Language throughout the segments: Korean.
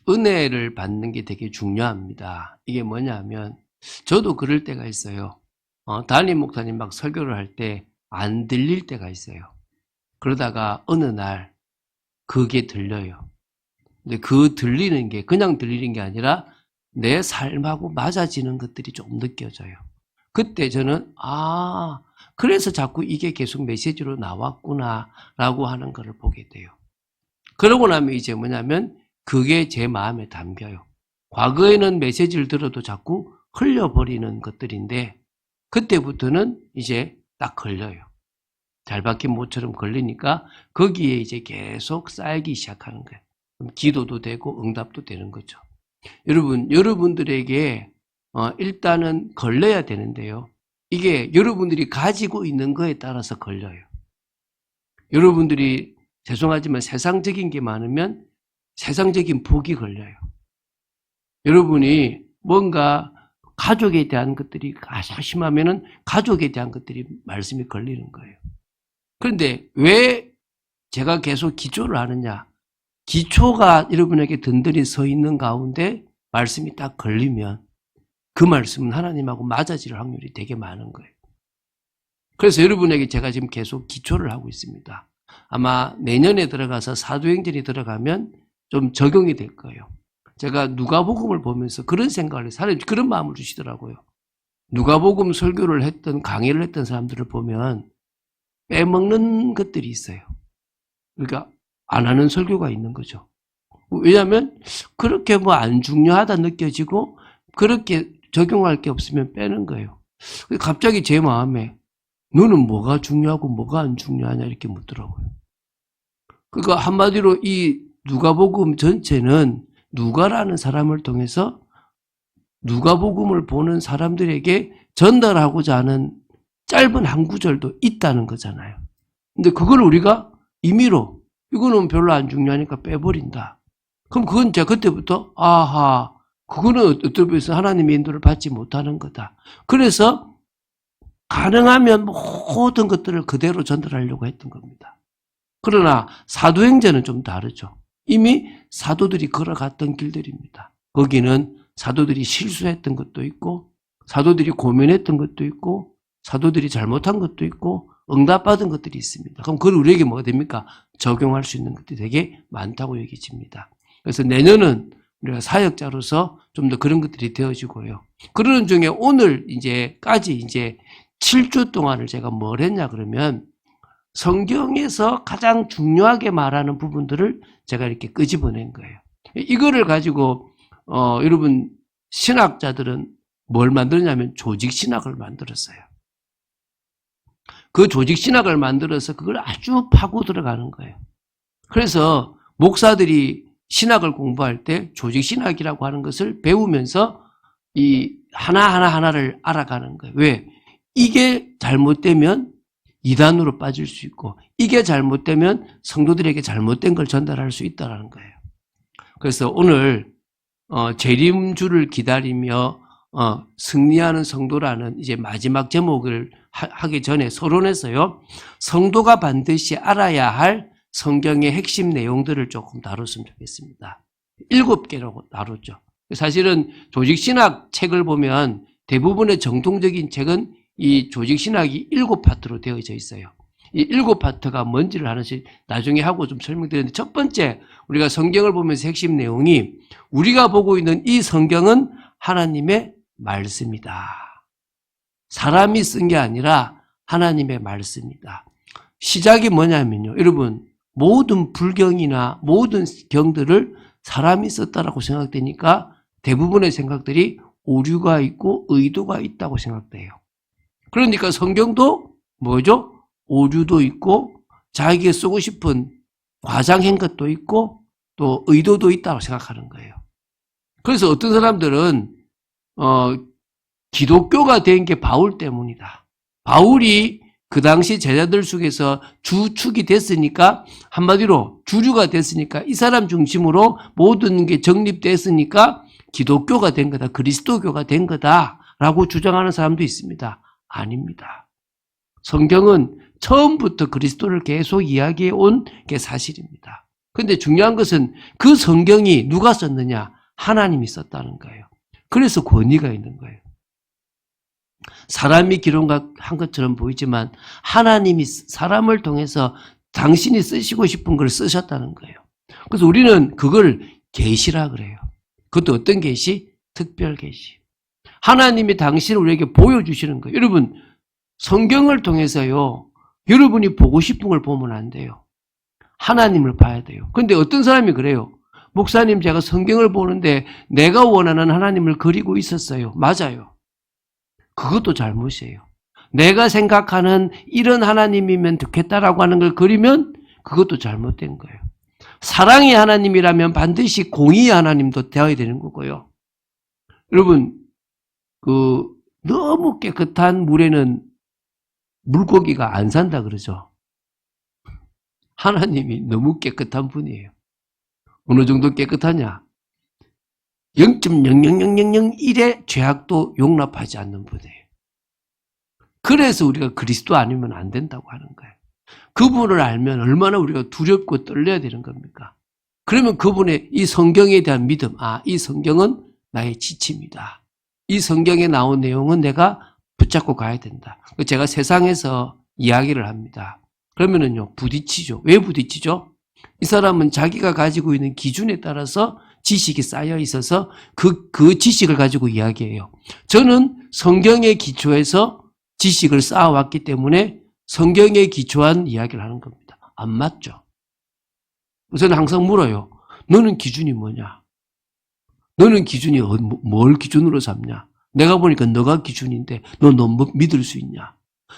은혜를 받는 게 되게 중요합니다. 이게 뭐냐면 저도 그럴 때가 있어요. 담임 목사님 막 설교를 할 때 안 들릴 때가 있어요. 그러다가 어느 날 그게 들려요. 근데 그 들리는 게 그냥 들리는 게 아니라 내 삶하고 맞아지는 것들이 좀 느껴져요. 그때 저는 그래서 자꾸 이게 계속 메시지로 나왔구나 라고 하는 것을 보게 돼요. 그러고 나면 이제 뭐냐면 그게 제 마음에 담겨요. 과거에는 메시지를 들어도 자꾸 흘려버리는 것들인데 그때부터는 이제 딱 걸려요. 잘 박힌 모처럼 걸리니까 거기에 이제 계속 쌓이기 시작하는 거예요. 그럼 기도도 되고 응답도 되는 거죠. 여러분들에게 일단은 걸려야 되는데요. 이게 여러분들이 가지고 있는 거에 따라서 걸려요. 여러분들이 죄송하지만 세상적인 게 많으면 세상적인 복이 걸려요. 여러분이 뭔가 가족에 대한 것들이 가장 심하면은 가족에 대한 것들이 말씀이 걸리는 거예요. 그런데 왜 제가 계속 기초를 하느냐? 기초가 여러분에게 든든히 서 있는 가운데 말씀이 딱 걸리면 그 말씀은 하나님하고 맞아질 확률이 되게 많은 거예요. 그래서 여러분에게 제가 지금 계속 기초를 하고 있습니다. 아마 내년에 들어가서 사도행전이 들어가면 좀 적용이 될 거예요. 제가 누가복음을 보면서 그런 생각을 해서 하나님 그런 마음을 주시더라고요. 누가복음 설교를 했던 강의를 했던 사람들을 보면 빼먹는 것들이 있어요. 그러니까 안 하는 설교가 있는 거죠. 왜냐하면 그렇게 뭐 안 중요하다 느껴지고 그렇게 적용할 게 없으면 빼는 거예요. 갑자기 제 마음에 너는 뭐가 중요하고 뭐가 안 중요하냐 이렇게 묻더라고요. 그러니까 한마디로 이 누가복음 전체는 누가라는 사람을 통해서 누가복음을 보는 사람들에게 전달하고자 하는 짧은 한 구절도 있다는 거잖아요. 근데 그걸 우리가 임의로 이거는 별로 안 중요하니까 빼버린다. 그럼 그건 제가 그때부터 그거는 어떤 면에서 하나님의 인도를 받지 못하는 거다. 그래서 가능하면 모든 것들을 그대로 전달하려고 했던 겁니다. 그러나 사도행전은 좀 다르죠. 이미 사도들이 걸어갔던 길들입니다. 거기는 사도들이 실수했던 것도 있고 사도들이 고민했던 것도 있고 사도들이 잘못한 것도 있고 응답받은 것들이 있습니다. 그럼 그걸 우리에게 뭐가 됩니까? 적용할 수 있는 것들이 되게 많다고 여겨집니다. 그래서 내년은 우리가 사역자로서 좀 더 그런 것들이 되어지고요. 그러는 중에 오늘 이제까지 7주 동안을 제가 뭘 했냐 그러면 성경에서 가장 중요하게 말하는 부분들을 제가 이렇게 끄집어낸 거예요. 이거를 가지고 여러분 신학자들은 뭘 만들었냐면 조직신학을 만들었어요. 그 조직신학을 만들어서 그걸 아주 파고 들어가는 거예요. 그래서 목사들이 신학을 공부할 때 조직신학이라고 하는 것을 배우면서 이 하나를 알아가는 거예요. 왜? 이게 잘못되면 이단으로 빠질 수 있고 이게 잘못되면 성도들에게 잘못된 걸 전달할 수 있다는 거예요. 그래서 오늘 재림주를 기다리며 승리하는 성도라는 이제 마지막 제목을 하기 전에 서론에서요. 성도가 반드시 알아야 할 성경의 핵심 내용들을 조금 다뤘으면 좋겠습니다. 7개로 다뤘죠. 사실은 조직신학 책을 보면 대부분의 정통적인 책은 이 조직신학이 7파트로 되어져 있어요. 이 7파트가 뭔지를 하나씩 나중에 하고 좀 설명드렸는데 첫 번째 우리가 성경을 보면서 핵심 내용이 우리가 보고 있는 이 성경은 하나님의 말씀이다. 사람이 쓴 게 아니라 하나님의 말씀이다. 시작이 뭐냐면요. 여러분 모든 불경이나 모든 경들을 사람이 썼다라고 생각되니까 대부분의 생각들이 오류가 있고 의도가 있다고 생각돼요. 그러니까 성경도 뭐죠? 오류도 있고 자기가 쓰고 싶은 과장한 것도 있고 또 의도도 있다고 생각하는 거예요. 그래서 어떤 사람들은 기독교가 된 게 바울 때문이다. 바울이 그 당시 제자들 속에서 주축이 됐으니까 한마디로 주류가 됐으니까 이 사람 중심으로 모든 게 정립됐으니까 기독교가 된 거다. 그리스도교가 된 거다라고 주장하는 사람도 있습니다. 아닙니다. 성경은 처음부터 그리스도를 계속 이야기해 온 게 사실입니다. 근데 중요한 것은 그 성경이 누가 썼느냐? 하나님이 썼다는 거예요. 그래서 권위가 있는 거예요. 사람이 기록한 것처럼 보이지만 하나님이 사람을 통해서 당신이 쓰시고 싶은 걸 쓰셨다는 거예요. 그래서 우리는 그걸 계시라 그래요. 그것도 어떤 계시? 특별 계시. 하나님이 당신을 우리에게 보여주시는 거예요. 여러분, 성경을 통해서요, 여러분이 보고 싶은 걸 보면 안 돼요. 하나님을 봐야 돼요. 그런데 어떤 사람이 그래요. 목사님, 제가 성경을 보는데 내가 원하는 하나님을 그리고 있었어요. 맞아요. 그것도 잘못이에요. 내가 생각하는 이런 하나님이면 좋겠다라고 하는 걸 그리면 그것도 잘못된 거예요. 사랑의 하나님이라면 반드시 공의의 하나님도 되어야 되는 거고요. 여러분, 너무 깨끗한 물에는 물고기가 안 산다 그러죠. 하나님이 너무 깨끗한 분이에요. 어느 정도 깨끗하냐? 0.00001의 죄악도 용납하지 않는 분이에요. 그래서 우리가 그리스도 아니면 안 된다고 하는 거예요. 그분을 알면 얼마나 우리가 두렵고 떨려야 되는 겁니까? 그러면 그분의 이 성경에 대한 믿음, 이 성경은 나의 지침이다. 이 성경에 나온 내용은 내가 붙잡고 가야 된다. 제가 세상에서 이야기를 합니다. 그러면은요, 부딪히죠. 왜 부딪히죠? 이 사람은 자기가 가지고 있는 기준에 따라서 지식이 쌓여 있어서 그 지식을 가지고 이야기해요. 저는 성경의 기초에서 지식을 쌓아왔기 때문에 성경에 기초한 이야기를 하는 겁니다. 안 맞죠? 저는 항상 물어요. 너는 기준이 뭐냐? 너는 기준이 뭘 기준으로 삼냐? 내가 보니까 너가 기준인데 너 너무 믿을 수 있냐?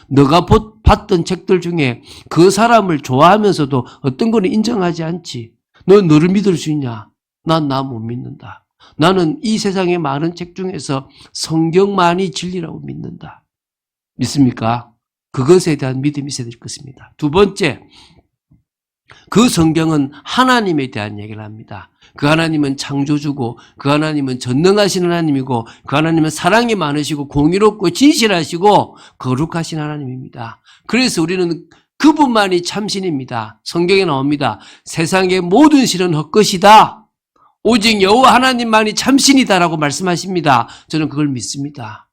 너가 봤던 책들 중에 그 사람을 좋아하면서도 어떤 거는 인정하지 않지. 너 너를 믿을 수 있냐? 난 나 못 믿는다. 나는 이 세상의 많은 책 중에서 성경만이 진리라고 믿는다. 믿습니까? 그것에 대한 믿음이 있어야 될 것입니다. 두 번째, 그 성경은 하나님에 대한 얘기를 합니다. 그 하나님은 창조주고 그 하나님은 전능하신 하나님이고 그 하나님은 사랑이 많으시고 공의롭고 진실하시고 거룩하신 하나님입니다. 그래서 우리는 그분만이 참신입니다. 성경에 나옵니다. 세상의 모든 신은 헛것이다. 오직 여호와 하나님만이 참신이다라고 말씀하십니다. 저는 그걸 믿습니다.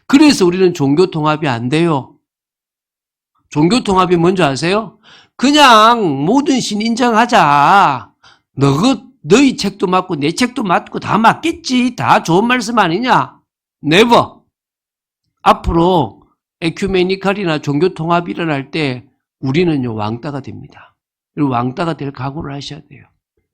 그래서 우리는 종교 통합이 안 돼요. 종교 통합이 뭔지 아세요? 그냥 모든 신 인정하자. 너희 책도 맞고 내 책도 맞고 다 맞겠지. 다 좋은 말씀 아니냐? never. 앞으로 에큐메니칼이나 종교 통합이 일어날 때 우리는요, 왕따가 됩니다. 그리고 왕따가 될 각오를 하셔야 돼요.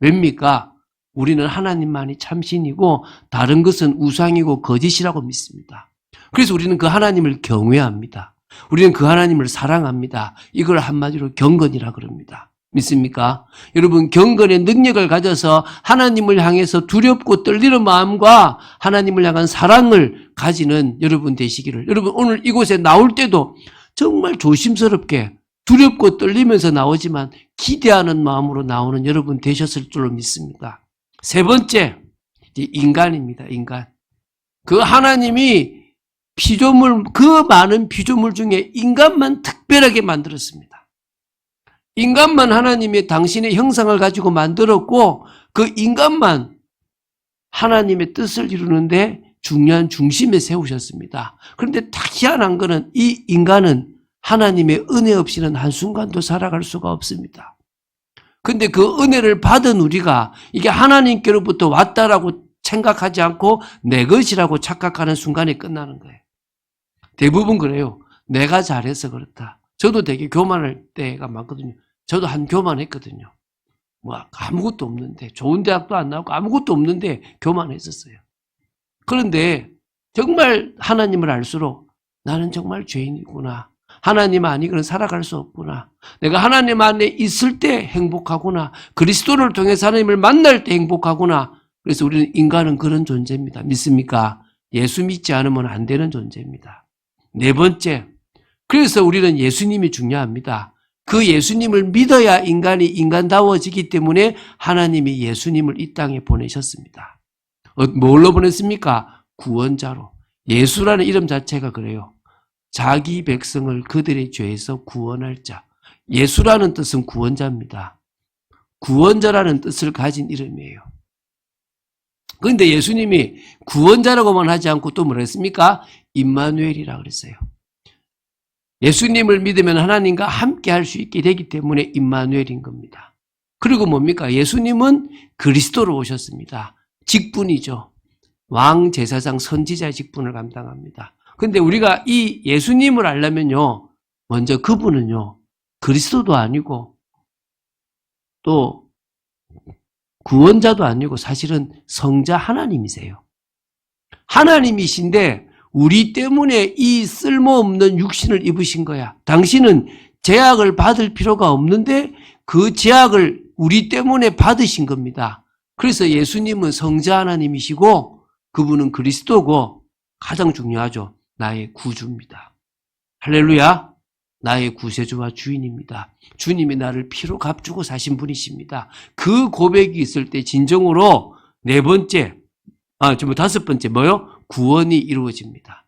왜입니까? 우리는 하나님만이 참신이고 다른 것은 우상이고 거짓이라고 믿습니다. 그래서 우리는 그 하나님을 경외합니다. 우리는 그 하나님을 사랑합니다. 이걸 한마디로 경건이라 그럽니다. 믿습니까? 여러분, 경건의 능력을 가져서 하나님을 향해서 두렵고 떨리는 마음과 하나님을 향한 사랑을 가지는 여러분 되시기를. 여러분, 오늘 이곳에 나올 때도 정말 조심스럽게 두렵고 떨리면서 나오지만 기대하는 마음으로 나오는 여러분 되셨을 줄로 믿습니다. 세 번째, 인간입니다. 인간. 그 하나님이 그 많은 피조물 중에 인간만 특별하게 만들었습니다. 인간만 하나님이 당신의 형상을 가지고 만들었고 그 인간만 하나님의 뜻을 이루는데 중요한 중심에 세우셨습니다. 그런데 딱 희한한 거는 이 인간은 하나님의 은혜 없이는 한순간도 살아갈 수가 없습니다. 근데 그 은혜를 받은 우리가 이게 하나님께로부터 왔다라고 생각하지 않고 내 것이라고 착각하는 순간에 끝나는 거예요. 대부분 그래요. 내가 잘해서 그렇다. 저도 되게 교만할 때가 많거든요. 저도 한 교만했거든요. 아무것도 없는데, 좋은 대학도 안 나오고 아무것도 없는데 교만했었어요. 그런데 정말 하나님을 알수록 나는 정말 죄인이구나. 하나님 아니고는 살아갈 수 없구나. 내가 하나님 안에 있을 때 행복하구나. 그리스도를 통해서 하나님을 만날 때 행복하구나. 그래서 우리는 인간은 그런 존재입니다. 믿습니까? 예수 믿지 않으면 안 되는 존재입니다. 네 번째, 그래서 우리는 예수님이 중요합니다. 그 예수님을 믿어야 인간이 인간다워지기 때문에 하나님이 예수님을 이 땅에 보내셨습니다. 뭘로 보냈습니까? 구원자로. 예수라는 이름 자체가 그래요. 자기 백성을 그들의 죄에서 구원할 자. 예수라는 뜻은 구원자입니다. 구원자라는 뜻을 가진 이름이에요. 그런데 예수님이 구원자라고만 하지 않고 또 뭐라 했습니까? 임마누엘이라 그랬어요. 예수님을 믿으면 하나님과 함께 할 수 있게 되기 때문에 임마누엘인 겁니다. 그리고 뭡니까? 예수님은 그리스도로 오셨습니다. 직분이죠. 왕, 제사장, 선지자의 직분을 감당합니다. 근데 우리가 이 예수님을 알려면요, 먼저 그분은요, 그리스도도 아니고 또 구원자도 아니고 사실은 성자 하나님이세요. 하나님이신데 우리 때문에 이 쓸모없는 육신을 입으신 거야. 당신은 제약을 받을 필요가 없는데 그 제약을 우리 때문에 받으신 겁니다. 그래서 예수님은 성자 하나님이시고 그분은 그리스도고 가장 중요하죠. 나의 구주입니다. 할렐루야. 나의 구세주와 주인입니다. 주님이 나를 피로 값주고 사신 분이십니다. 그 고백이 있을 때 진정으로 다섯 번째 뭐요? 구원이 이루어집니다.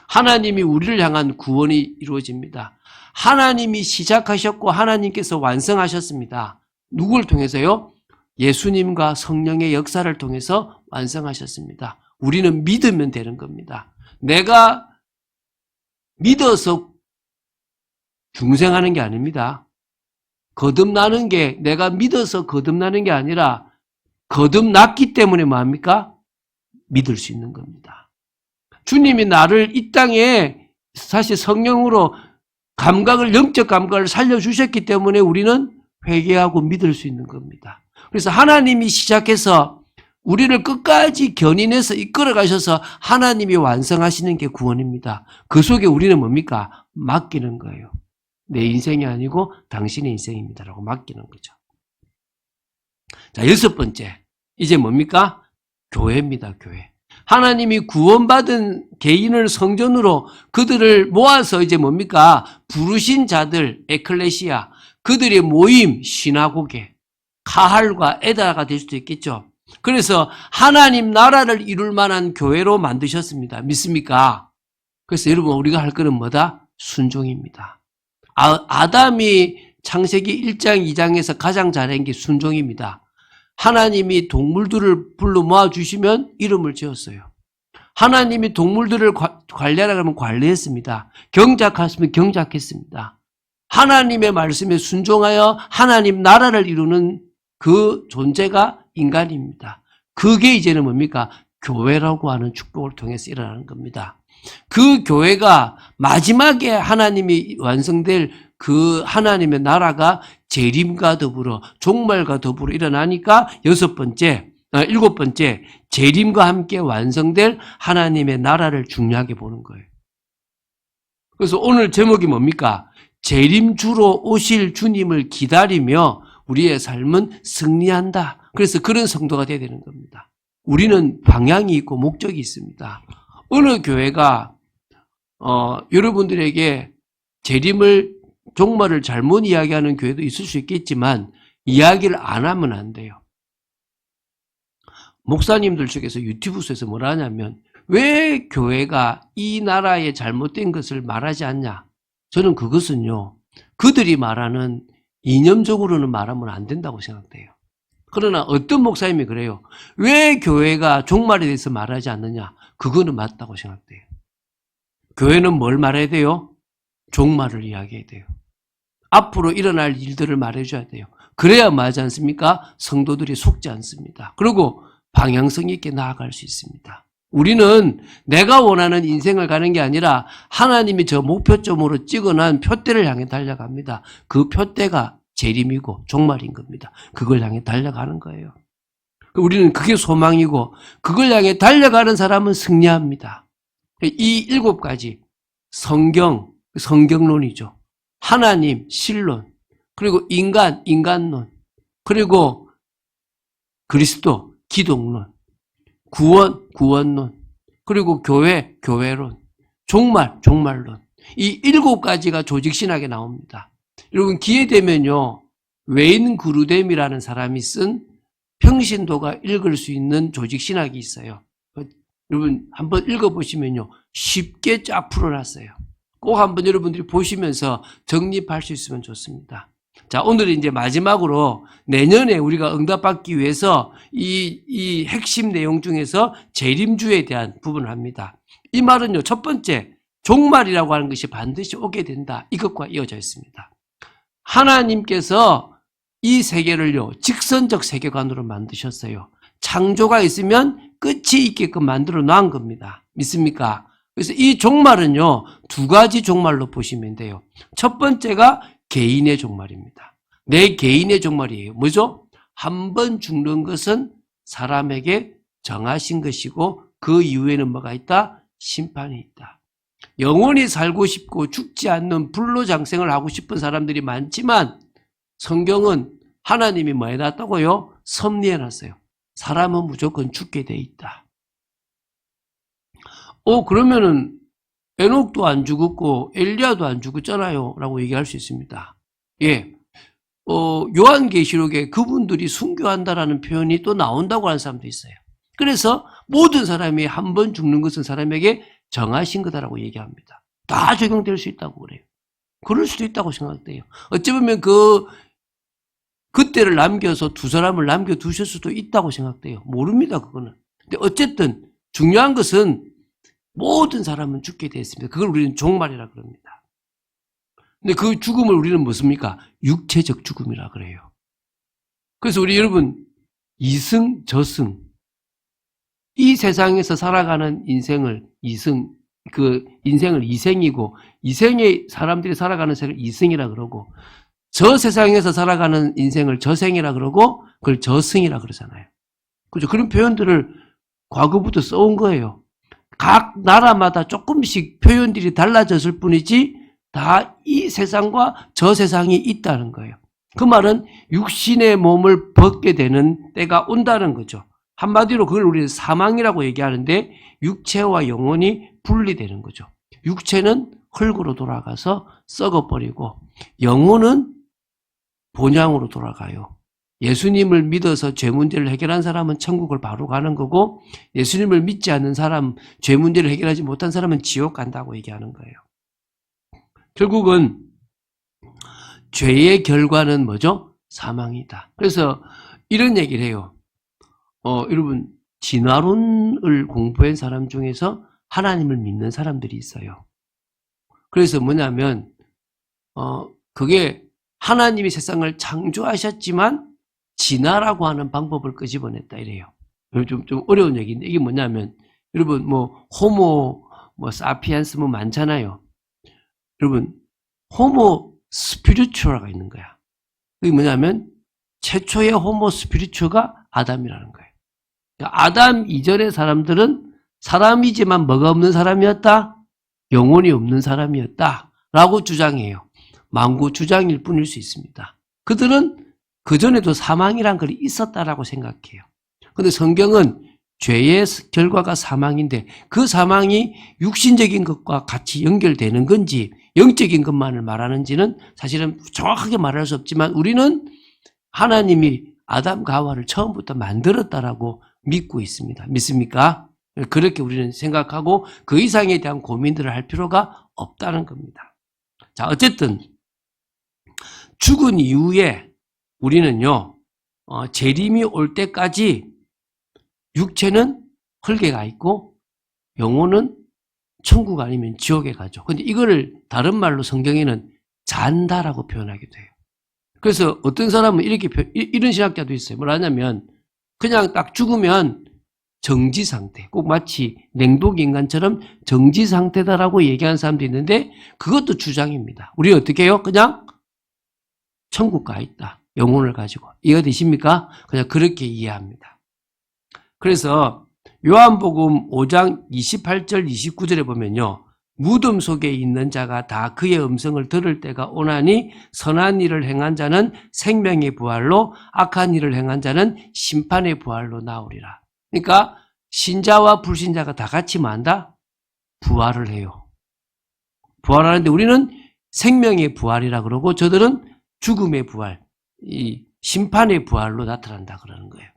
하나님이 우리를 향한 구원이 이루어집니다. 하나님이 시작하셨고 하나님께서 완성하셨습니다. 누구를 통해서요? 예수님과 성령의 역사를 통해서 완성하셨습니다. 우리는 믿으면 되는 겁니다. 내가 믿어서 중생하는 게 아닙니다. 거듭나는 게 내가 믿어서 거듭나는 게 아니라 거듭났기 때문에 뭐합니까? 믿을 수 있는 겁니다. 주님이 나를 이 땅에 사실 성령으로 영적 감각을 살려주셨기 때문에 우리는 회개하고 믿을 수 있는 겁니다. 그래서 하나님이 시작해서 우리를 끝까지 견인해서 이끌어 가셔서 하나님이 완성하시는 게 구원입니다. 그 속에 우리는 뭡니까? 맡기는 거예요. 내 인생이 아니고 당신의 인생입니다라고 맡기는 거죠. 자, 여섯 번째. 이제 뭡니까? 교회입니다, 교회. 하나님이 구원받은 개인을 성전으로 그들을 모아서 이제 뭡니까? 부르신 자들, 에클레시아, 그들의 모임, 시나고게, 카할과 에다가 될 수도 있겠죠. 그래서 하나님 나라를 이룰 만한 교회로 만드셨습니다. 믿습니까? 그래서 여러분 우리가 할 거는 뭐다? 순종입니다. 아담이 창세기 1장, 2장에서 가장 잘한 게 순종입니다. 하나님이 동물들을 불러 모아주시면 이름을 지었어요. 하나님이 동물들을 관리하라 하면 관리했습니다. 경작하시면 경작했습니다. 하나님의 말씀에 순종하여 하나님 나라를 이루는 그 존재가 인간입니다. 그게 이제는 뭡니까? 교회라고 하는 축복을 통해서 일어나는 겁니다. 그 교회가 마지막에 하나님이 완성될 그 하나님의 나라가 재림과 더불어 종말과 더불어 일어나니까 일곱 번째 재림과 함께 완성될 하나님의 나라를 중요하게 보는 거예요. 그래서 오늘 제목이 뭡니까? 재림주로 오실 주님을 기다리며 우리의 삶은 승리한다. 그래서 그런 성도가 되어야 되는 겁니다. 우리는 방향이 있고 목적이 있습니다. 어느 교회가 여러분들에게 재림을 종말을 잘못 이야기하는 교회도 있을 수 있겠지만 이야기를 안 하면 안 돼요. 목사님들 중에서 유튜브에서 뭐라 하냐면 왜 교회가 이 나라의 잘못된 것을 말하지 않냐? 저는 그것은요. 그들이 말하는 이념적으로는 말하면 안 된다고 생각돼요. 그러나 어떤 목사님이 그래요. 왜 교회가 종말에 대해서 말하지 않느냐? 그거는 맞다고 생각돼요. 교회는 뭘 말해야 돼요? 종말을 이야기해야 돼요. 앞으로 일어날 일들을 말해줘야 돼요. 그래야 맞지 않습니까? 성도들이 속지 않습니다. 그리고 방향성 있게 나아갈 수 있습니다. 우리는 내가 원하는 인생을 가는 게 아니라 하나님이 저 목표점으로 찍어놓은 표대를 향해 달려갑니다. 그 표대가 재림이고 종말인 겁니다. 그걸 향해 달려가는 거예요. 우리는 그게 소망이고 그걸 향해 달려가는 사람은 승리합니다. 이 7가지 성경론이죠. 하나님, 신론, 그리고 인간론, 그리고 그리스도, 기독론, 구원론, 그리고 교회론, 종말론. 이 7가지가 조직신학에 나옵니다. 여러분 기회 되면요. 웨인 그루뎀이라는 사람이 쓴 평신도가 읽을 수 있는 조직신학이 있어요. 여러분 한번 읽어보시면요. 쉽게 쫙 풀어놨어요. 꼭 한번 여러분들이 보시면서 정립할 수 있으면 좋습니다. 자, 오늘은 이제 마지막으로 내년에 우리가 응답받기 위해서 이 핵심 내용 중에서 재림주에 대한 부분을 합니다. 이 말은요, 첫 번째, 종말이라고 하는 것이 반드시 오게 된다. 이것과 이어져 있습니다. 하나님께서 이 세계를요, 직선적 세계관으로 만드셨어요. 창조가 있으면 끝이 있게끔 만들어 놓은 겁니다. 믿습니까? 그래서 이 종말은요, 두 가지 종말로 보시면 돼요. 첫 번째가 개인의 종말입니다. 내 개인의 종말이에요. 뭐죠? 한 번 죽는 것은 사람에게 정하신 것이고 그 이후에는 뭐가 있다? 심판이 있다. 영원히 살고 싶고 죽지 않는 불로장생을 하고 싶은 사람들이 많지만 성경은 하나님이 뭐 해놨다고요? 섭리해놨어요. 사람은 무조건 죽게 돼 있다. 그러면은 에녹도 안 죽었고 엘리야도 안 죽었잖아요 라고 얘기할 수 있습니다. 예, 요한계시록에 그분들이 순교한다라는 표현이 또 나온다고 하는 사람도 있어요. 그래서 모든 사람이 한 번 죽는 것은 사람에게 정하신 거다라고 얘기합니다. 다 적용될 수 있다고 그래요. 그럴 수도 있다고 생각돼요. 어찌 보면 그때를 남겨서 두 사람을 남겨두실 수도 있다고 생각돼요. 모릅니다, 그거는. 근데 어쨌든 중요한 것은 모든 사람은 죽게 되어 있습니다. 그걸 우리는 종말이라 그럽니다. 근데 그 죽음을 우리는 무엇입니까? 육체적 죽음이라 그래요. 그래서 우리 여러분, 이승, 저승, 이 세상에서 살아가는 인생을 인생을 이생이고, 이생의 사람들이 살아가는 생을 이승이라 그러고, 저 세상에서 살아가는 인생을 저생이라 그러고, 그걸 저승이라 그러잖아요. 그죠? 그런 표현들을 과거부터 써온 거예요. 각 나라마다 조금씩 표현들이 달라졌을 뿐이지 다 이 세상과 저 세상이 있다는 거예요. 그 말은 육신의 몸을 벗게 되는 때가 온다는 거죠. 한마디로 그걸 우리는 사망이라고 얘기하는데 육체와 영혼이 분리되는 거죠. 육체는 흙으로 돌아가서 썩어버리고 영혼은 본향으로 돌아가요. 예수님을 믿어서 죄 문제를 해결한 사람은 천국을 바로 가는 거고 예수님을 믿지 않는 사람, 죄 문제를 해결하지 못한 사람은 지옥 간다고 얘기하는 거예요. 결국은 죄의 결과는 뭐죠? 사망이다. 그래서 이런 얘기를 해요. 여러분, 진화론을 공부한 사람 중에서 하나님을 믿는 사람들이 있어요. 그래서 뭐냐면 그게 하나님이 세상을 창조하셨지만 진화라고 하는 방법을 끄집어냈다 이래요. 좀 어려운 얘기인데 이게 뭐냐면 여러분 호모 사피엔스 많잖아요. 여러분 호모 스피리추어가 있는 거야. 그게 뭐냐면 최초의 호모 스피리추어가 아담이라는 거예요. 그러니까 아담 이전의 사람들은 사람이지만 뭐가 없는 사람이었다? 영혼이 없는 사람이었다라고 주장해요. 만구 주장일 뿐일 수 있습니다. 그들은 그전에도 사망이란 것이 있었다라고 생각해요. 그런데 성경은 죄의 결과가 사망인데 그 사망이 육신적인 것과 같이 연결되는 건지 영적인 것만을 말하는지는 사실은 정확하게 말할 수 없지만 우리는 하나님이 아담과 하와를 처음부터 만들었다라고 믿고 있습니다. 믿습니까? 그렇게 우리는 생각하고 그 이상에 대한 고민들을 할 필요가 없다는 겁니다. 자, 어쨌든 죽은 이후에 우리는요, 재림이 올 때까지 육체는 흙에 가 있고 영혼은 천국 아니면 지옥에 가죠. 근데 이거를 다른 말로 성경에는 잔다라고 표현하기도 해요. 그래서 어떤 사람은 이런 신학자도 있어요. 뭐라냐면 그냥 딱 죽으면 정지 상태, 꼭 마치 냉동 인간처럼 정지 상태다라고 얘기하는 사람도 있는데 그것도 주장입니다. 우리 어떻게 해요? 그냥 천국 가 있다. 영혼을 가지고. 이해가 되십니까? 그냥 그렇게 이해합니다. 그래서 요한복음 5장 28절 29절에 보면요. 무덤 속에 있는 자가 다 그의 음성을 들을 때가 오나니 선한 일을 행한 자는 생명의 부활로 악한 일을 행한 자는 심판의 부활로 나오리라. 그러니까 신자와 불신자가 다 같이 만다? 부활을 해요. 부활하는데 우리는 생명의 부활이라 그러고 저들은 죽음의 부활, 이 심판의 부활로 나타난다 그러는 거예요.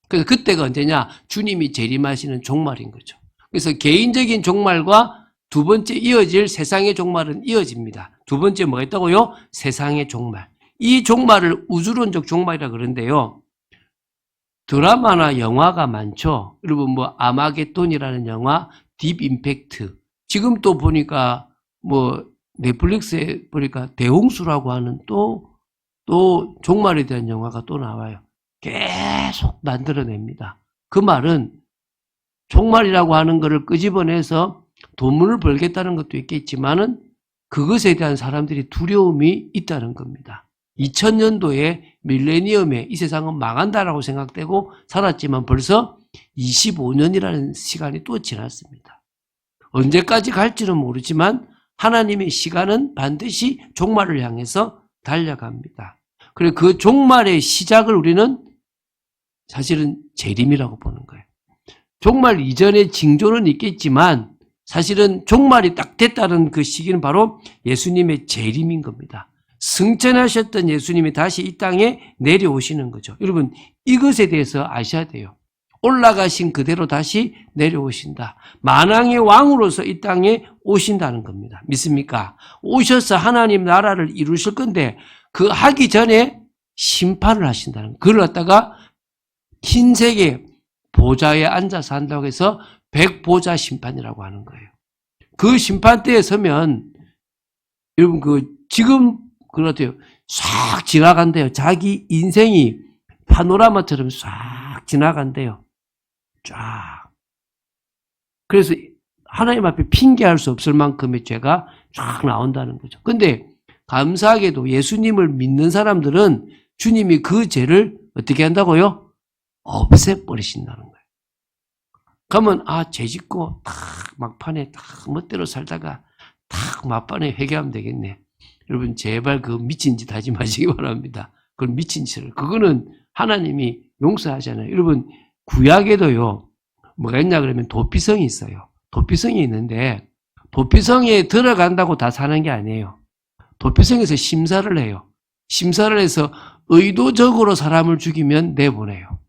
그래서 그때가 언제냐? 주님이 재림하시는 종말인 거죠. 그래서 개인적인 종말과 두 번째 이어질 세상의 종말은 이어집니다. 두 번째 뭐가 있다고요? 세상의 종말. 이 종말을 우주론적 종말이라 그러는데요. 드라마나 영화가 많죠. 여러분 뭐 아마겟돈이라는 영화, 딥 임팩트. 지금 또 보니까 뭐 넷플릭스에 보니까 대홍수라고 하는 또 종말에 대한 영화가 또 나와요. 계속 만들어냅니다. 그 말은 종말이라고 하는 것을 끄집어내서 돈을 벌겠다는 것도 있겠지만은 그것에 대한 사람들이 두려움이 있다는 겁니다. 2000년도에 밀레니엄에 이 세상은 망한다라고 생각되고 살았지만 벌써 25년이라는 시간이 또 지났습니다. 언제까지 갈지는 모르지만 하나님의 시간은 반드시 종말을 향해서 달려갑니다. 그리고 그 종말의 시작을 우리는 사실은 재림이라고 보는 거예요. 종말 이전의 징조는 있겠지만 사실은 종말이 딱 됐다는 그 시기는 바로 예수님의 재림인 겁니다. 승천하셨던 예수님이 다시 이 땅에 내려오시는 거죠. 여러분 이것에 대해서 아셔야 돼요. 올라가신 그대로 다시 내려오신다. 만왕의 왕으로서 이 땅에 오신다는 겁니다. 믿습니까? 오셔서 하나님 나라를 이루실 건데 그 하기 전에 심판을 하신다는 거예요. 그걸 갖다가 흰색의 보좌에 앉아서 한다고 해서 백보자 심판이라고 하는 거예요. 그 심판대에 서면 여러분 지금 그렇대요. 싹 지나간대요. 자기 인생이 파노라마처럼 싹 지나간대요. 쫙. 그래서 하나님 앞에 핑계할 수 없을 만큼의 죄가 쫙 나온다는 거죠. 근데 감사하게도 예수님을 믿는 사람들은 주님이 그 죄를 어떻게 한다고요? 없애버리신다는 거예요. 그러면 죄 짓고 탁 막판에 탁 멋대로 살다가 탁 막판에 회개하면 되겠네. 여러분 제발 그 미친 짓 하지 마시기 바랍니다. 그건 미친 짓을. 그거는 하나님이 용서하잖아요. 여러분 구약에도요. 뭐가 있냐 그러면 도피성이 있어요. 도피성이 있는데 도피성에 들어간다고 다 사는 게 아니에요. 도피성에서 심사를 해요. 심사를 해서 의도적으로 사람을 죽이면 내보내요.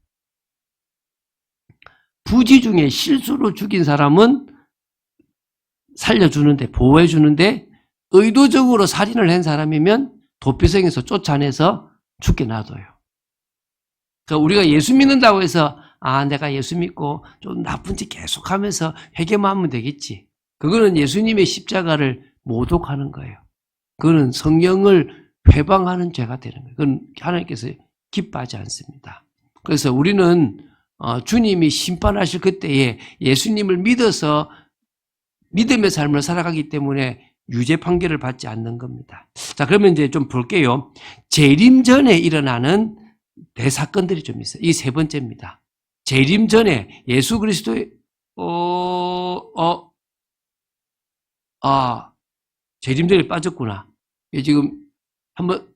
부지 중에 실수로 죽인 사람은 살려주는데 보호해주는데 의도적으로 살인을 한 사람이면 도피성에서 쫓아내서 죽게 놔둬요. 그러니까 우리가 예수 믿는다고 해서 내가 예수 믿고 좀 나쁜 짓 계속하면서 회개만 하면 되겠지. 그거는 예수님의 십자가를 모독하는 거예요. 그거는 성령을 회방하는 죄가 되는 거예요. 그건 하나님께서 기뻐하지 않습니다. 그래서 우리는 주님이 심판하실 그때에 예수님을 믿어서 믿음의 삶을 살아가기 때문에 유죄 판결을 받지 않는 겁니다. 자, 그러면 이제 좀 볼게요. 재림 전에 일어나는 대사건들이 좀 있어요. 이 세 번째입니다. 재림 전에 예수 그리스도의 재림 전에 빠졌구나. 지금 한번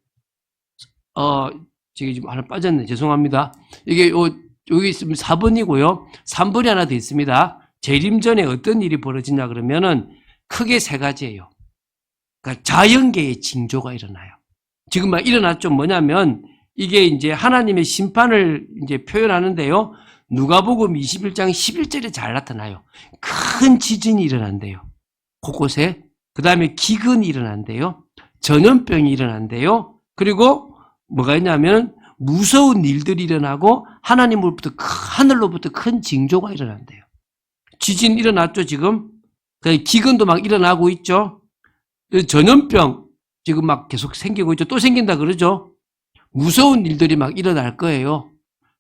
지금 하나 빠졌네. 죄송합니다. 이게 여기 있으면 4번이고요. 3번이 하나 더 있습니다. 재림 전에 어떤 일이 벌어지냐 그러면은 크게 세 가지예요. 그러니까 자연계의 징조가 일어나요. 지금 막 일어났죠. 뭐냐면 이게 이제 하나님의 심판을 이제 표현하는데요. 누가복음 21장 11절에 잘 나타나요. 큰 지진이 일어난대요. 곳곳에. 그 다음에 기근이 일어난대요. 전염병이 일어난대요. 그리고 뭐가 있냐면 무서운 일들이 일어나고 하나님으로부터 하늘로부터 큰 징조가 일어난대요. 지진 일어났죠 지금. 기근도 막 일어나고 있죠. 전염병 지금 막 계속 생기고 있죠. 또 생긴다 그러죠. 무서운 일들이 막 일어날 거예요.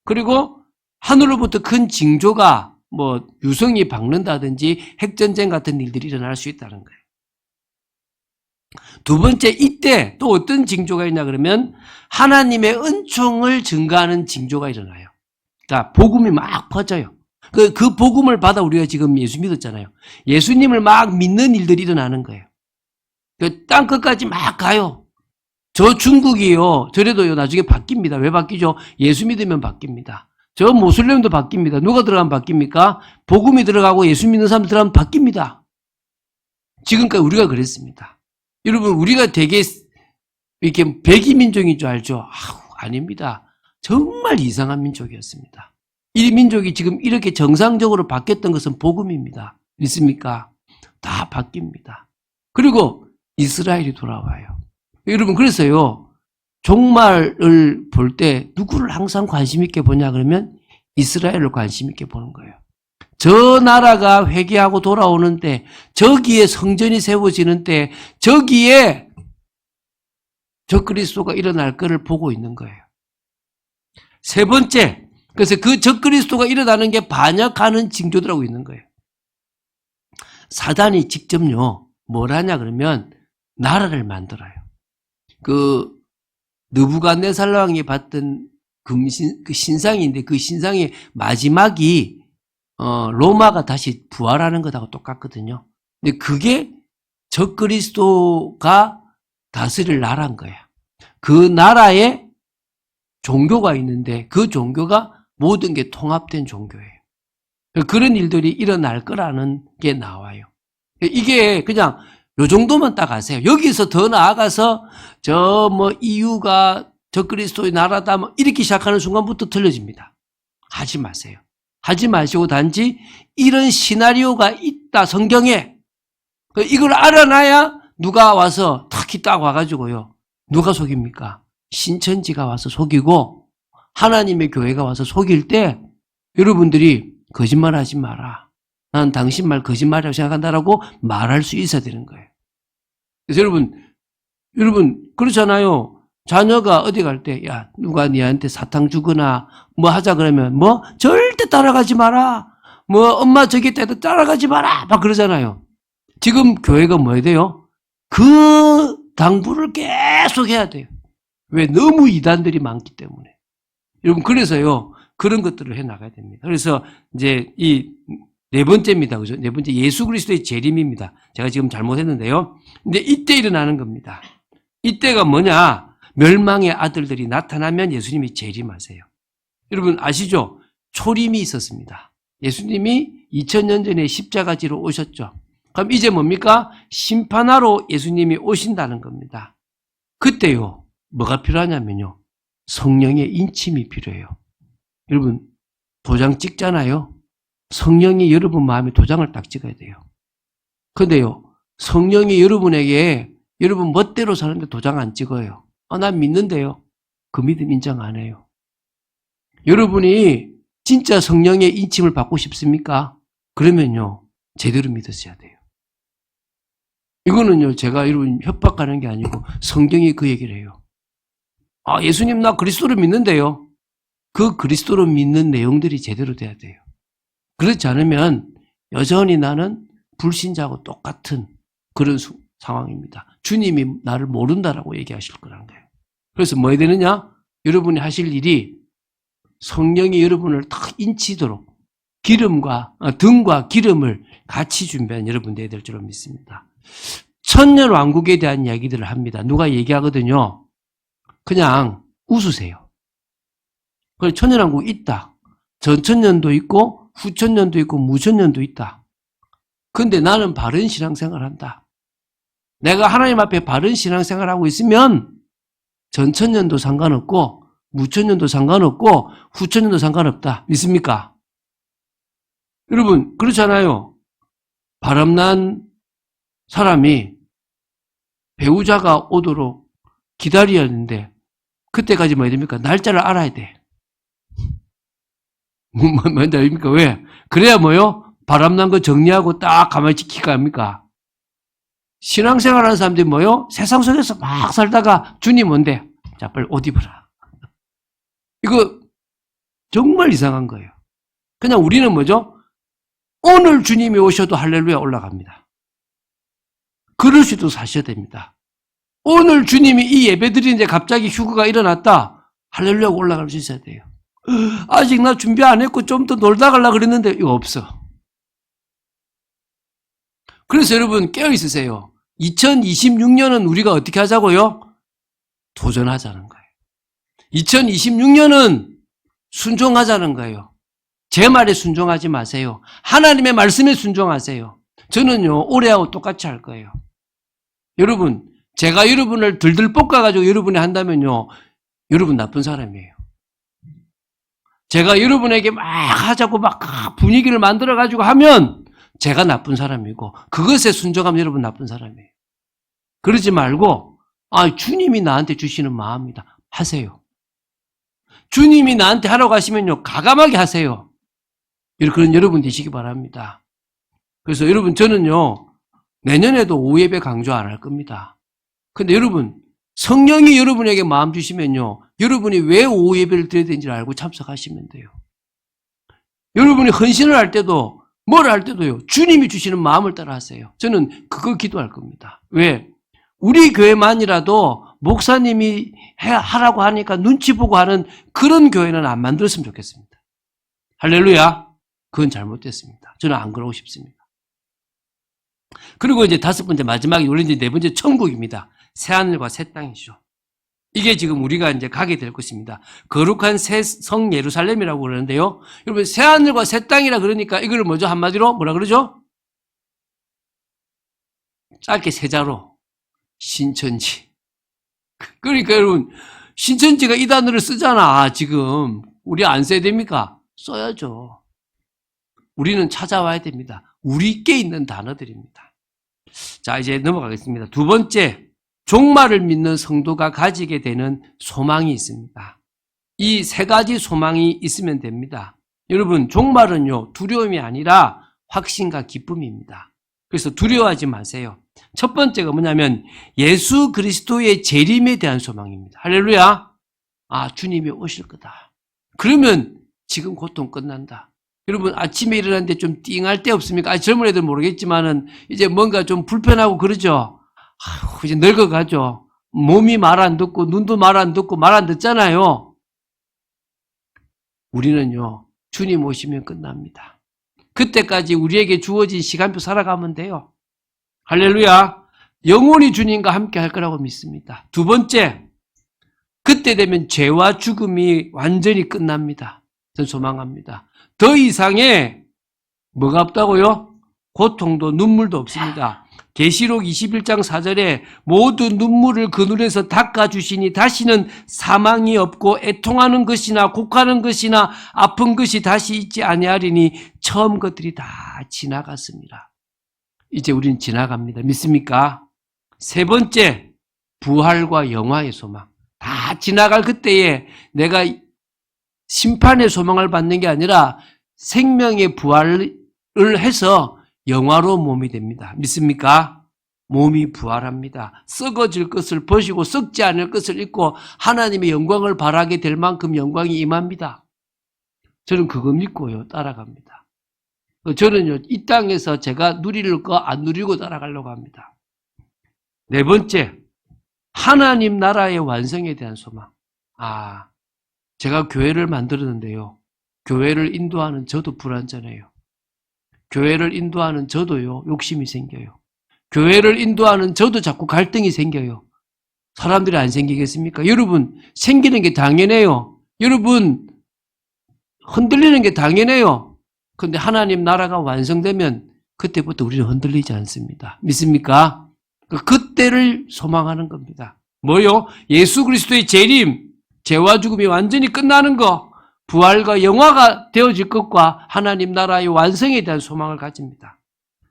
그리고 하늘로부터 큰 징조가 뭐 유성이 박는다든지 핵전쟁 같은 일들이 일어날 수 있다는 거예요. 두 번째, 이때 또 어떤 징조가 있냐 그러면 하나님의 은총을 증가하는 징조가 일어나요. 자, 복음이 막 퍼져요. 그 복음을 받아 우리가 지금 예수 믿었잖아요. 예수님을 막 믿는 일들이 일어나는 거예요. 땅 끝까지 막 가요. 저 중국이요. 저래도요, 나중에 바뀝니다. 왜 바뀌죠? 예수 믿으면 바뀝니다. 저 모슬렘도 바뀝니다. 누가 들어가면 바뀝니까? 복음이 들어가고 예수 믿는 사람 들어가면 바뀝니다. 지금까지 우리가 그랬습니다. 여러분, 우리가 되게 이렇게 백이 민족인 줄 알죠? 아닙니다. 정말 이상한 민족이었습니다. 이 민족이 지금 이렇게 정상적으로 바뀌었던 것은 복음입니다. 믿습니까? 다 바뀝니다. 그리고 이스라엘이 돌아와요. 여러분, 그래서요, 종말을 볼 때 누구를 항상 관심 있게 보냐 그러면 이스라엘을 관심 있게 보는 거예요. 저 나라가 회개하고 돌아오는데, 저기에 성전이 세워지는 때, 저기에 적그리스도가 일어날 것을 보고 있는 거예요. 세 번째, 그래서 그 적그리스도가 일어나는 게 반역하는 징조들하고 있는 거예요. 사단이 직접요, 뭘 하냐 그러면 나라를 만들어요. 그 느부갓네살 왕이 봤던 그 신상인데, 그 신상의 마지막이 로마가 다시 부활하는 것하고 똑같거든요. 근데 그게 적그리스도가 다스릴 나라인 거야. 그 나라에 종교가 있는데 그 종교가 모든 게 통합된 종교예요. 그런 일들이 일어날 거라는 게 나와요. 이게 그냥 요 정도만 딱 아세요. 여기서 더 나아가서 저 뭐 EU가 적그리스도의 나라다 뭐 이렇게 시작하는 순간부터 틀려집니다. 하지 마세요. 하지 마시고 단지 이런 시나리오가 있다 성경에. 이걸 알아놔야 누가 와서 특히 딱 와가지고요. 누가 속입니까? 신천지가 와서 속이고 하나님의 교회가 와서 속일 때 여러분들이 거짓말하지 마라. 난 당신 말 거짓말이라고 생각한다라고 말할 수 있어야 되는 거예요. 그래서 여러분 그렇잖아요. 자녀가 어디 갈 때, 야, 누가 니한테 사탕 주거나 뭐 하자 그러면 뭐 절대 따라가지 마라. 뭐 엄마 저기 때도 따라가지 마라. 막 그러잖아요. 지금 교회가 뭐 해야 돼요? 그 당부를 계속 해야 돼요. 왜? 너무 이단들이 많기 때문에. 여러분 그래서요. 그런 것들을 해 나가야 됩니다. 그래서 이제 이 네 번째입니다. 그죠? 네 번째 예수 그리스도의 재림입니다. 제가 지금 잘못했는데요. 근데 이때 일어나는 겁니다. 이때가 뭐냐? 멸망의 아들들이 나타나면 예수님이 재림하세요. 여러분 아시죠? 초림이 있었습니다. 예수님이 2000년 전에 십자가지로 오셨죠. 그럼 이제 뭡니까? 심판하러 예수님이 오신다는 겁니다. 그때요. 뭐가 필요하냐면요. 성령의 인침이 필요해요. 여러분 도장 찍잖아요. 성령이 여러분 마음에 도장을 딱 찍어야 돼요. 근데요. 성령이 여러분에게 여러분 멋대로 사는데 도장 안 찍어요. 난 믿는데요. 그 믿음 인정 안 해요. 여러분이 진짜 성령의 인침을 받고 싶습니까? 그러면요. 제대로 믿으셔야 돼요. 이거는요. 제가 여러분 협박하는 게 아니고 성경이 그 얘기를 해요. 예수님 나 그리스도를 믿는데요. 그 그리스도를 믿는 내용들이 제대로 돼야 돼요. 그렇지 않으면 여전히 나는 불신자하고 똑같은 그런 상황입니다. 주님이 나를 모른다라고 얘기하실 거라는 거예요. 그래서 뭐 해야 되느냐? 여러분이 하실 일이 성령이 여러분을 딱 인치도록 등과 기름을 같이 준비한 여러분 되어야 될 줄로 믿습니다. 천년 왕국에 대한 이야기들을 합니다. 누가 얘기하거든요. 그냥 웃으세요. 그래 천년 왕국 있다. 전천년도 있고 후천년도 있고 무천년도 있다. 근데 나는 바른 신앙생활을 한다. 내가 하나님 앞에 바른 신앙생활을 하고 있으면 전천년도 상관없고 무천년도 상관없고 후천년도 상관없다. 믿습니까? 여러분 그렇잖아요. 바람난 사람이 배우자가 오도록 기다려야 하는데 그때까지 뭐 해야 됩니까? 날짜를 알아야 돼. 뭔지 아닙니까? 왜? 그래야 뭐요? 바람난 거 정리하고 딱 가만히 지키가 합니까? 신앙생활 하는 사람들이 뭐요? 세상 속에서 막 살다가 주님 온대. 자, 빨리 옷 입어라. 이거 정말 이상한 거예요. 그냥 우리는 뭐죠? 오늘 주님이 오셔도 할렐루야 올라갑니다. 그럴 수도 사셔야 됩니다. 오늘 주님이 이 예배 드리는데 갑자기 휴거가 일어났다. 할렐루야 올라갈 수 있어야 돼요. 아직 나 준비 안 했고 좀 더 놀다 가려고 그랬는데 이거 없어. 그래서 여러분 깨어 있으세요. 2026년은 우리가 어떻게 하자고요? 도전하자는 거예요. 2026년은 순종하자는 거예요. 제 말에 순종하지 마세요. 하나님의 말씀에 순종하세요. 저는요 올해하고 똑같이 할 거예요. 여러분 제가 여러분을 들들 볶아가지고 여러분이 한다면요 여러분 나쁜 사람이에요. 제가 여러분에게 막 하자고 막 분위기를 만들어가지고 하면 제가 나쁜 사람이고 그것에 순종하면 여러분 나쁜 사람이에요. 그러지 말고 주님이 나한테 주시는 마음이다. 하세요. 주님이 나한테 하라고 하시면요, 과감하게 하세요. 그런 여러분 되시기 바랍니다. 그래서 여러분, 저는요, 내년에도 오후 예배 강조 안 할 겁니다. 근데 여러분, 성령이 여러분에게 마음 주시면요, 여러분이 왜 오후 예배를 드려야 되는지를 알고 참석하시면 돼요. 여러분이 헌신을 할 때도, 뭘 할 때도요, 주님이 주시는 마음을 따라 하세요. 저는 그거 기도할 겁니다. 왜? 우리 교회만이라도 목사님이 하라고 하니까 눈치 보고 하는 그런 교회는 안 만들었으면 좋겠습니다. 할렐루야. 그건 잘못됐습니다. 저는 안 그러고 싶습니다. 그리고 이제 다섯 번째, 마지막에, 우리 이제 네 번째 천국입니다. 새하늘과 새 땅이죠. 이게 지금 우리가 이제 가게 될 것입니다. 거룩한 새 성 예루살렘이라고 그러는데요. 여러분, 새하늘과 새 땅이라 그러니까 이걸 뭐죠? 한마디로 뭐라 그러죠? 짧게 세자로 신천지. 그러니까 여러분, 신천지가 이 단어를 쓰잖아. 지금 우리 안 써야 됩니까? 써야죠. 우리는 찾아와야 됩니다. 우리께 있는 단어들입니다. 자, 이제 넘어가겠습니다. 두 번째, 종말을 믿는 성도가 가지게 되는 소망이 있습니다. 이 세 가지 소망이 있으면 됩니다. 여러분, 종말은요, 두려움이 아니라 확신과 기쁨입니다. 그래서 두려워하지 마세요. 첫 번째가 뭐냐면 예수 그리스도의 재림에 대한 소망입니다. 할렐루야. 아, 주님이 오실 거다. 그러면 지금 고통 끝난다. 여러분, 아침에 일어났는데 좀 띵할 때 없습니까? 젊은 애들 모르겠지만은 이제 뭔가 좀 불편하고 그러죠. 아휴, 이제 늙어가죠. 몸이 말 안 듣고 눈도 말 안 듣고 말 안 듣잖아요. 우리는요, 주님 오시면 끝납니다. 그때까지 우리에게 주어진 시간표 살아가면 돼요. 할렐루야. 영원히 주님과 함께 할 거라고 믿습니다. 두 번째, 그때 되면 죄와 죽음이 완전히 끝납니다. 저는 소망합니다. 더 이상의 뭐가 없다고요? 고통도 눈물도 없습니다. 계시록 21장 4절에 모든 눈물을 그 눈에서 닦아주시니 다시는 사망이 없고 애통하는 것이나 곡하는 것이나 아픈 것이 다시 있지 아니하리니 처음 것들이 다 지나갔습니다. 이제 우린 지나갑니다. 믿습니까? 세 번째, 부활과 영화의 소망. 다 지나갈 그때에 내가 심판의 소망을 받는 게 아니라 생명의 부활을 해서 영화로 몸이 됩니다. 믿습니까? 몸이 부활합니다. 썩어질 것을 버리고 썩지 않을 것을 입고 하나님의 영광을 바라게 될 만큼 영광이 임합니다. 저는 그거 믿고요, 따라갑니다. 저는요, 이 땅에서 제가 누릴 거 안 누리고 따라가려고 합니다. 네 번째, 하나님 나라의 완성에 대한 소망. 아, 제가 교회를 만들었는데요. 교회를 인도하는 저도 불완전해요. 교회를 인도하는 저도요, 욕심이 생겨요. 교회를 인도하는 저도 자꾸 갈등이 생겨요. 사람들이 안 생기겠습니까? 여러분, 생기는 게 당연해요. 여러분, 흔들리는 게 당연해요. 그런데 하나님 나라가 완성되면 그때부터 우리는 흔들리지 않습니다. 믿습니까? 그때를 소망하는 겁니다. 뭐요? 예수 그리스도의 재림, 죄와 죽음이 완전히 끝나는 거, 부활과 영화가 되어질 것과 하나님 나라의 완성에 대한 소망을 가집니다.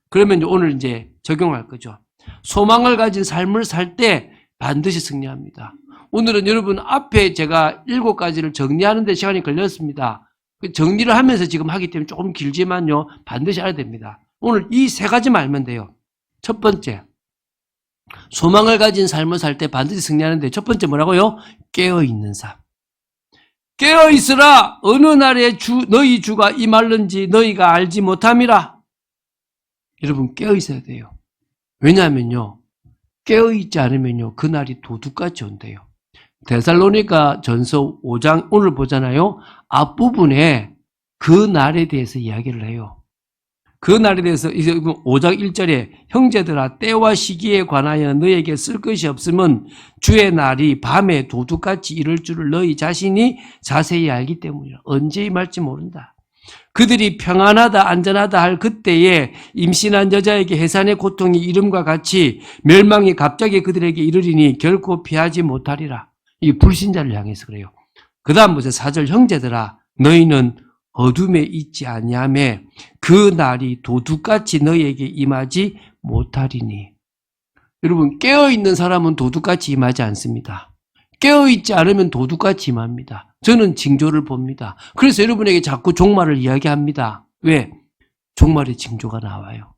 그러면 오늘 이제 적용할 거죠. 소망을 가진 삶을 살 때 반드시 승리합니다. 오늘은 여러분 앞에 제가 7가지를 정리하는 데 시간이 걸렸습니다. 정리를 하면서 지금 하기 때문에 조금 길지만요, 반드시 알아야 됩니다. 오늘 이 3가지만 알면 돼요. 첫 번째, 소망을 가진 삶을 살 때 반드시 승리하는데 첫 번째 뭐라고요? 깨어있는 삶. 깨어있으라. 어느 날에 너희 주가 임할는지 너희가 알지 못함이라. 여러분, 깨어있어야 돼요. 왜냐하면요, 깨어있지 않으면요, 그날이 도둑같이 온대요. 데살로니가 전서 5장 오늘 보잖아요. 앞부분에 그 날에 대해서 이야기를 해요. 그 날에 대해서 5장 1절에 형제들아, 때와 시기에 관하여 너에게 쓸 것이 없으면 주의 날이 밤에 도둑같이 이를 줄을 너희 자신이 자세히 알기 때문이라. 언제 임할지 모른다. 그들이 평안하다 안전하다 할 그때에 임신한 여자에게 해산의 고통이 이름과 같이 멸망이 갑자기 그들에게 이르리니 결코 피하지 못하리라. 이 불신자를 향해서 그래요. 그 다음부터 4절 형제들아, 너희는 어둠에 있지 아니하매 그 날이 도둑같이 너희에게 임하지 못하리니. 여러분, 깨어있는 사람은 도둑같이 임하지 않습니다. 깨어있지 않으면 도둑같이 임합니다. 저는 징조를 봅니다. 그래서 여러분에게 자꾸 종말을 이야기합니다. 왜? 종말의 징조가 나와요.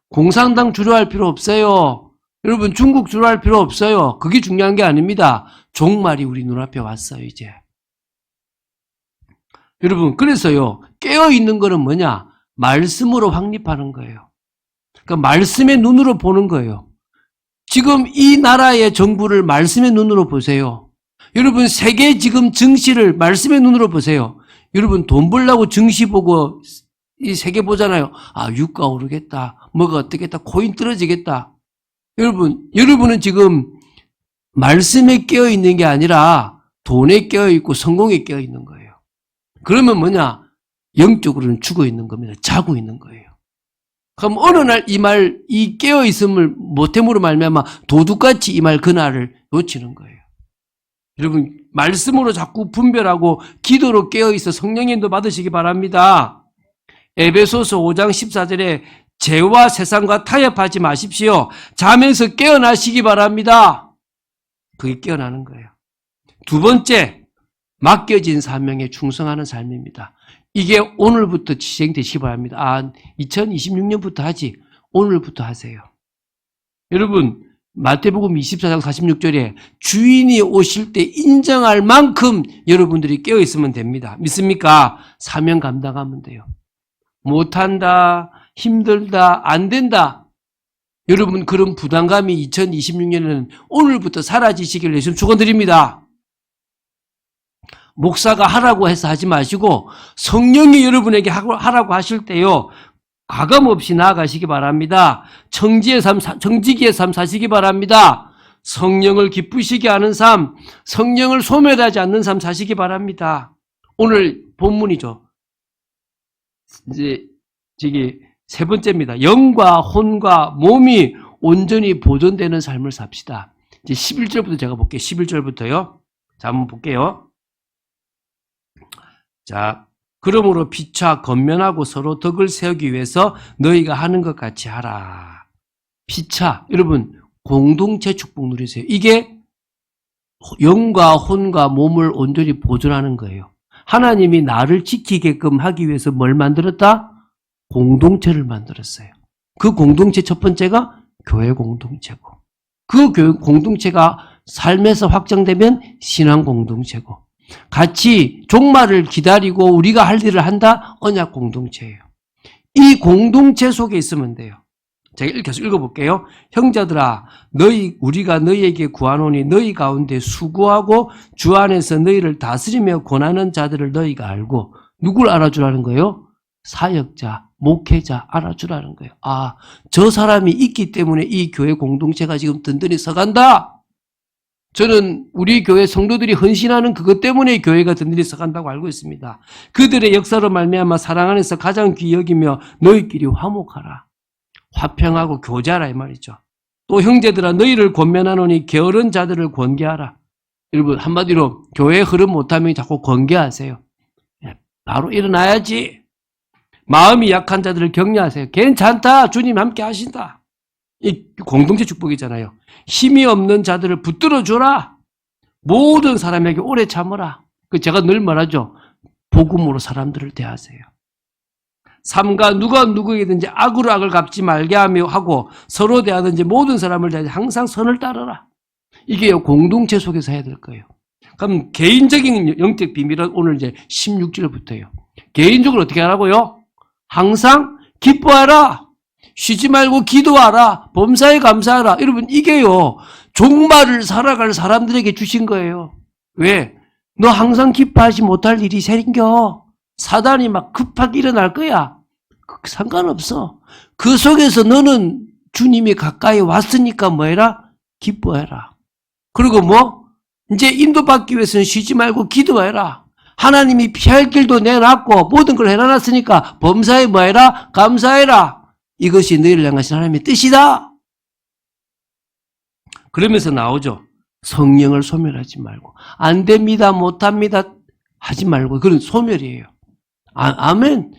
공산당 주로할 필요 없어요. 여러분 중국 주로할 필요 없어요. 그게 중요한 게 아닙니다. 종말이 우리 눈앞에 왔어요 이제. 여러분 그래서요 깨어있는 거는 뭐냐? 말씀으로 확립하는 거예요. 그러니까 말씀의 눈으로 보는 거예요. 지금 이 나라의 정부를 말씀의 눈으로 보세요. 여러분 세계 지금 증시를 말씀의 눈으로 보세요. 여러분 돈 벌려고 증시 보고 이 세계 보잖아요. 아 유가 오르겠다. 뭐가 어떻겠다. 코인 떨어지겠다. 여러분은 지금 말씀에 깨어있는 게 아니라 돈에 깨어있고 성공에 깨어있는 거예요. 그러면 뭐냐? 영적으로는 죽어있는 겁니다. 자고 있는 거예요. 그럼 어느 날 이 깨어있음을 못함으로 말미암아 도둑같이 이 말 그날을 놓치는 거예요. 여러분 말씀으로 자꾸 분별하고 기도로 깨어있어 성령의 인도 받으시기 바랍니다. 에베소서 5장 14절에 죄와 세상과 타협하지 마십시오. 잠에서 깨어나시기 바랍니다. 그게 깨어나는 거예요. 두 번째, 맡겨진 사명에 충성하는 삶입니다. 이게 오늘부터 시행되시기 바랍니다. 2026년부터 하지. 오늘부터 하세요. 여러분 마태복음 24장 46절에 주인이 오실 때 인정할 만큼 여러분들이 깨어있으면 됩니다. 믿습니까? 사명 감당하면 돼요. 못한다, 힘들다, 안 된다. 여러분 그런 부담감이 2026년에는 오늘부터 사라지시기를 예수님 축원드립니다. 목사가 하라고 해서 하지 마시고 성령이 여러분에게 하라고 하실 때요. 과감 없이 나아가시기 바랍니다. 정직의 삶 사시기 바랍니다. 성령을 기쁘시게 하는 삶, 성령을 소멸하지 않는 삶 사시기 바랍니다. 오늘 본문이죠. 이제 저기 세 번째입니다. 영과 혼과 몸이 온전히 보존되는 삶을 삽시다. 이제 11절부터 제가 볼게요. 11절부터요. 자, 한번 볼게요. 자, 그러므로 피차 건면하고 서로 덕을 세우기 위해서 너희가 하는 것 같이 하라. 피차, 여러분 공동체 축복 누리세요. 이게 영과 혼과 몸을 온전히 보존하는 거예요. 하나님이 나를 지키게끔 하기 위해서 뭘 만들었다? 공동체를 만들었어요. 그 공동체 첫 번째가 교회 공동체고, 그 교회 공동체가 삶에서 확장되면 신앙 공동체고, 같이 종말을 기다리고 우리가 할 일을 한다? 언약 공동체예요. 이 공동체 속에 있으면 돼요. 제가 계속 읽어볼게요. 형제들아, 우리가 너희에게 구하노니 너희 가운데 수고하고 주 안에서 너희를 다스리며 권하는 자들을 너희가 알고, 누굴 알아주라는 거예요? 사역자, 목회자 알아주라는 거예요. 저 사람이 있기 때문에 이 교회 공동체가 지금 든든히 서간다. 저는 우리 교회 성도들이 헌신하는 그것 때문에 교회가 든든히 서간다고 알고 있습니다. 그들의 역사로 말미암아 사랑 안에서 가장 귀히 여기며 너희끼리 화목하라. 화평하고 교제하라 이 말이죠. 또 형제들아 너희를 권면하노니 게으른 자들을 권계하라. 여러분 한마디로 교회 흐름 못하면 자꾸 권계하세요. 바로 일어나야지. 마음이 약한 자들을 격려하세요. 괜찮다. 주님 함께 하신다. 이 공동체 축복이잖아요. 힘이 없는 자들을 붙들어 주라. 모든 사람에게 오래 참으라. 제가 늘 말하죠. 복음으로 사람들을 대하세요. 삼가 누가 누구에게든지 악으로 악을 갚지 말게 하며 하고 서로 대하든지 모든 사람을 대하지 항상 선을 따르라. 이게 공동체 속에서 해야 될 거예요. 그럼 개인적인 영적 비밀은 오늘 이제 16절부터예요. 개인적으로 어떻게 하라고요? 항상 기뻐하라. 쉬지 말고 기도하라. 범사에 감사하라. 여러분 이게요. 종말을 살아갈 사람들에게 주신 거예요. 왜? 너 항상 기뻐하지 못할 일이 생겨. 사단이 막 급하게 일어날 거야. 상관없어. 그 속에서 너는 주님이 가까이 왔으니까 뭐 해라? 기뻐해라. 그리고 이제 인도받기 위해서는 쉬지 말고 기도해라. 하나님이 피할 길도 내놨고 모든 걸 해놔놨으니까 범사에 뭐 해라? 감사해라. 이것이 너희를 향하신 하나님의 뜻이다. 그러면서 나오죠. 성령을 소멸하지 말고. 안 됩니다. 못합니다. 하지 말고. 그건 소멸이에요. 아멘.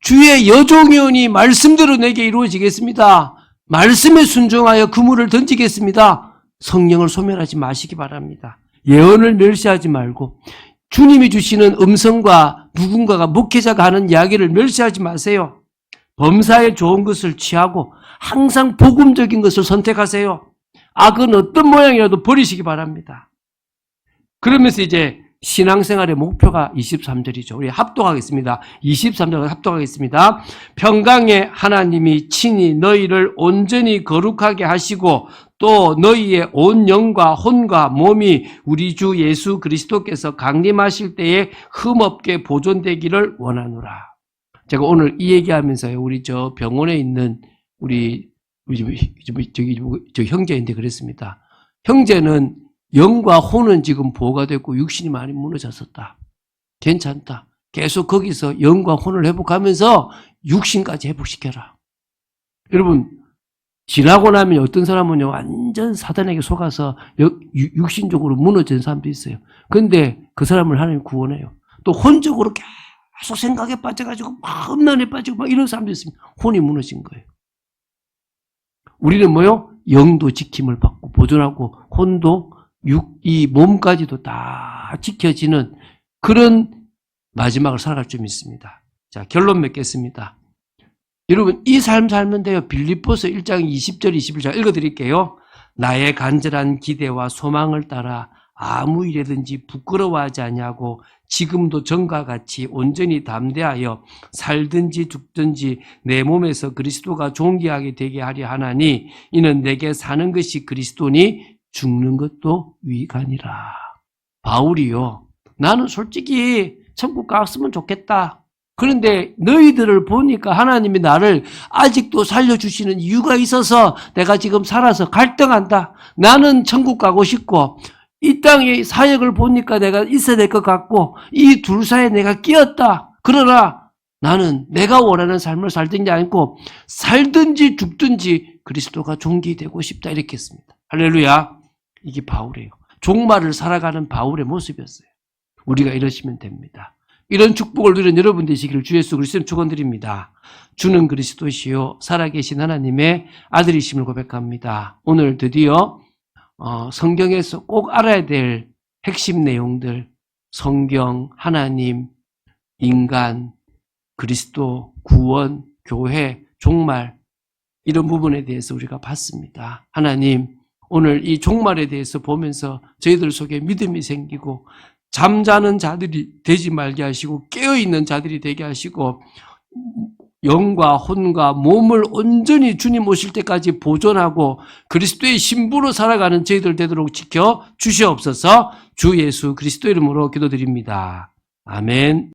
주의 여종이오니 말씀대로 내게 이루어지겠습니다. 말씀에 순종하여 그물을 던지겠습니다. 성령을 소멸하지 마시기 바랍니다. 예언을 멸시하지 말고 주님이 주시는 음성과 누군가가 목회자가 하는 이야기를 멸시하지 마세요. 범사에 좋은 것을 취하고 항상 복음적인 것을 선택하세요. 악은 어떤 모양이라도 버리시기 바랍니다. 그러면서 이제 신앙생활의 목표가 23절이죠. 우리 합독하겠습니다. 23절 합독하겠습니다. 평강의 하나님이 친히 너희를 온전히 거룩하게 하시고 또 너희의 온 영과 혼과 몸이 우리 주 예수 그리스도께서 강림하실 때에 흠없게 보존되기를 원하노라. 제가 오늘 이 얘기하면서요, 우리 저 병원에 있는 우리 형제인데 그랬습니다. 형제는 영과 혼은 지금 보호가 됐고 육신이 많이 무너졌었다. 괜찮다. 계속 거기서 영과 혼을 회복하면서 육신까지 회복시켜라. 여러분, 지나고 나면 어떤 사람은요, 완전 사단에게 속아서 육신적으로 무너진 사람도 있어요. 근데 그 사람을 하나님 구원해요. 또 혼적으로 계속 생각에 빠져가지고 막 음란에 빠지고 막 이런 사람도 있습니다. 혼이 무너진 거예요. 우리는 뭐요? 영도 지킴을 받고 보존하고 혼도 이 몸까지도 다 지켜지는 그런 마지막을 살아갈 줄 믿습니다. 자, 결론 맺겠습니다. 여러분, 이 삶 살면 돼요. 빌립보서 1장 20절 21절 읽어드릴게요. 나의 간절한 기대와 소망을 따라 아무 일에든지 부끄러워하지 아니하고 지금도 전과 같이 온전히 담대하여 살든지 죽든지 내 몸에서 그리스도가 존귀하게 되게 하려 하나니 이는 내게 사는 것이 그리스도니 죽는 것도 유익하니라. 바울이요, 나는 솔직히 천국 갔으면 좋겠다. 그런데 너희들을 보니까 하나님이 나를 아직도 살려주시는 이유가 있어서 내가 지금 살아서 갈등한다. 나는 천국 가고 싶고 이 땅의 사역을 보니까 내가 있어야 될 것 같고 이 둘 사이에 내가 끼었다. 그러나 나는 내가 원하는 삶을 살든지 않고 살든지 죽든지 그리스도가 존귀되고 싶다. 이렇게 했습니다. 할렐루야. 이게 바울이에요. 종말을 살아가는 바울의 모습이었어요. 우리가 이러시면 됩니다. 이런 축복을 누리는 여러분 되시기를 주 예수 그리스도로 축원드립니다. 주는 그리스도시요 살아계신 하나님의 아들이심을 고백합니다. 오늘 드디어 성경에서 꼭 알아야 될 핵심 내용들, 성경, 하나님, 인간, 그리스도, 구원, 교회, 종말 이런 부분에 대해서 우리가 봤습니다. 하나님, 오늘 이 종말에 대해서 보면서 저희들 속에 믿음이 생기고 잠자는 자들이 되지 말게 하시고 깨어있는 자들이 되게 하시고 영과 혼과 몸을 온전히 주님 오실 때까지 보존하고 그리스도의 신부로 살아가는 저희들 되도록 지켜 주시옵소서. 주 예수 그리스도 이름으로 기도드립니다. 아멘.